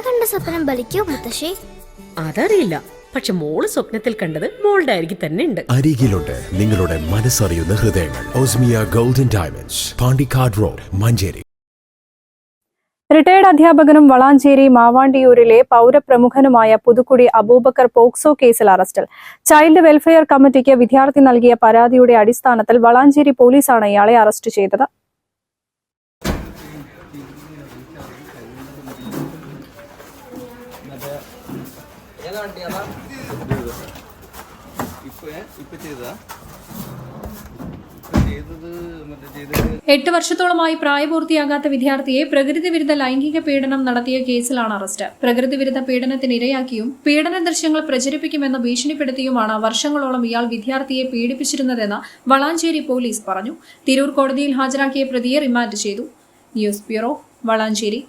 കണ്ട സ്വപ്നം ബലിക്കോ മുത്തശ്ശി? അതറിയില്ല, പക്ഷെ മോള് സ്വപ്നത്തിൽ കണ്ടത് മോളുടെ അരികിൽ തന്നെ ഉണ്ട്. അരികിലുണ്ട് നിങ്ങളുടെ മനസ്സറിയുന്ന ഹൃദയങ്ങൾ. Osmia Golden Diamonds, Pandikkad road, Manjeri. Retired അധ്യാപകനും വളാഞ്ചേരി മാവാണ്ടിയൂരിലെ പൗരപ്രമുഖനുമായ പുതുക്കുടി അബൂബക്കർ പോക്സോ കേസിൽ അറസ്റ്റിൽ. ചൈൽഡ് വെൽഫെയർ കമ്മിറ്റിക്ക് വിദ്യാർത്ഥി നൽകിയ പരാതിയുടെ അടിസ്ഥാനത്തിൽ വളാഞ്ചേരി പോലീസാണ് ഇയാളെ അറസ്റ്റ് ചെയ്തത്. എട്ട് വർഷത്തോളമായി പ്രായപൂർത്തിയാകാത്ത വിദ്യാർത്ഥിയെ പ്രകൃതി വിരുദ്ധ ലൈംഗിക പീഡനം നടത്തിയ കേസിലാണ് അറസ്റ്റ്. പ്രകൃതി വിരുദ്ധ പീഡനത്തിന് ഇരയാക്കിയും പീഡന ദൃശ്യങ്ങൾ പ്രചരിപ്പിക്കുമെന്ന് ഭീഷണിപ്പെടുത്തിയുമാണ് വർഷങ്ങളോളം ഇയാൾ വിദ്യാർത്ഥിയെ പീഡിപ്പിച്ചിരുന്നതെന്ന് വളാഞ്ചേരി പോലീസ് പറഞ്ഞു. തിരൂർ കോടതിയിൽ ഹാജരാക്കിയ പ്രതിയെ റിമാൻഡ് ചെയ്തു. News bureau, Valanchery.